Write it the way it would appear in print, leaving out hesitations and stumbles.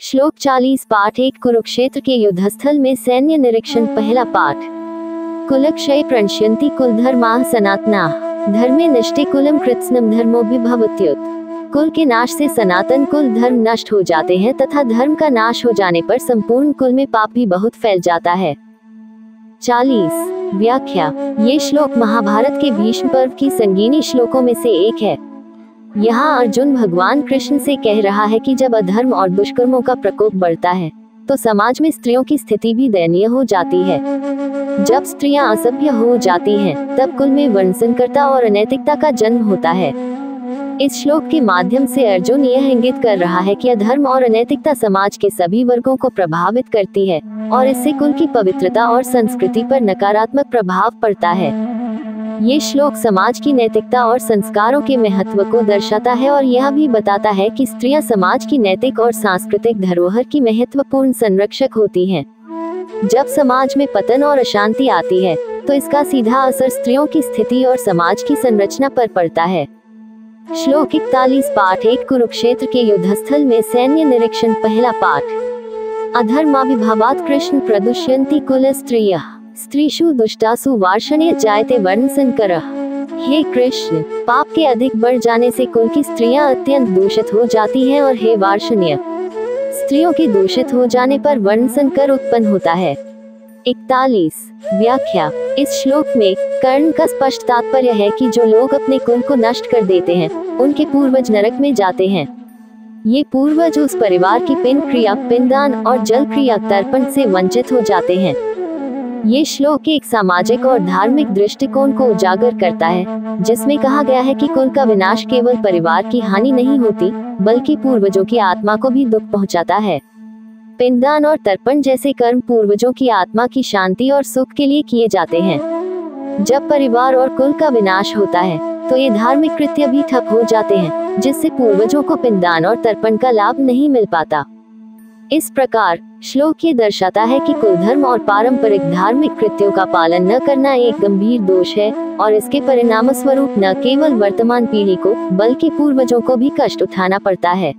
श्लोक 40 पाठ 1 कुरुक्षेत्र के युद्धस्थल में सैन्य निरीक्षण। पहला पाठ। कुलक्षय प्रणश्यन्ति कुलधर्माः सनातनाः धर्मे नष्टे कुलम कृत्स्नम धर्मोऽभिभवत्युत। कुल के नाश से सनातन कुल धर्म नष्ट हो जाते हैं तथा धर्म का नाश हो जाने पर संपूर्ण कुल में पाप भी बहुत फैल जाता है। 40 व्याख्या। ये श्लोक महाभारत के भीष्म पर्व की संगीनी श्लोकों में से एक है। यहाँ अर्जुन भगवान कृष्ण से कह रहा है कि जब अधर्म और दुष्कर्मों का प्रकोप बढ़ता है तो समाज में स्त्रियों की स्थिति भी दयनीय हो जाती है। जब स्त्रियां असभ्य हो जाती हैं, तब कुल में वर्णसंकरता और अनैतिकता का जन्म होता है। इस श्लोक के माध्यम से अर्जुन यह इंगित कर रहा है कि अधर्म और अनैतिकता समाज के सभी वर्गों को प्रभावित करती है और इससे कुल की पवित्रता और संस्कृति पर नकारात्मक प्रभाव पड़ता है। ये श्लोक समाज की नैतिकता और संस्कारों के महत्व को दर्शाता है और यह भी बताता है कि स्त्रियां समाज की नैतिक और सांस्कृतिक धरोहर की महत्वपूर्ण संरक्षक होती हैं। जब समाज में पतन और अशांति आती है तो इसका सीधा असर स्त्रियों की स्थिति और समाज की संरचना पर पड़ता है। श्लोक 41 पाठ 1 कुरुक्षेत्र के युद्धस्थल में सैन्य निरीक्षण। पहला पाठ। अधर्माभिभवात् कृष्ण प्रदुष्यन्ति कुल स्त्रियः स्त्रीषु दुष्टासु वार्ष्ण्य जायते वर्णसंकरः। हे कृष्ण, पाप के अधिक बढ़ जाने से कुल की स्त्रियां अत्यंत दूषित हो जाती हैं और हे वार्ष्ण्य, स्त्रियों के दूषित हो जाने पर वर्णसंकर उत्पन्न होता है। 41 व्याख्या। इस श्लोक में कर्ण का स्पष्ट तात्पर्य है कि जो लोग अपने कुल को नष्ट कर देते हैं उनके पूर्वज नरक में जाते हैं। ये पूर्वज उस परिवार की पिंड क्रिया, पिंडदान और जल क्रिया तर्पण से वंचित हो जाते हैं। ये श्लोक एक सामाजिक और धार्मिक दृष्टिकोण को उजागर करता है, जिसमें कहा गया है कि कुल का विनाश केवल परिवार की हानि नहीं होती, बल्कि पूर्वजों की आत्मा को भी दुख पहुंचाता है। पिंडदान और तर्पण जैसे कर्म पूर्वजों की आत्मा की शांति और सुख के लिए किए जाते हैं। जब परिवार और कुल का विनाश होता है तो ये धार्मिक कृत्य भी ठप हो जाते हैं, जिससे पूर्वजों को पिंडदान और तर्पण का लाभ नहीं मिल पाता। इस प्रकार श्लोक ये दर्शाता है कि कुल धर्म और पारंपरिक धार्मिक कृत्यों का पालन न करना एक गंभीर दोष है और इसके परिणाम स्वरूप न केवल वर्तमान पीढ़ी को बल्कि पूर्वजों को भी कष्ट उठाना पड़ता है।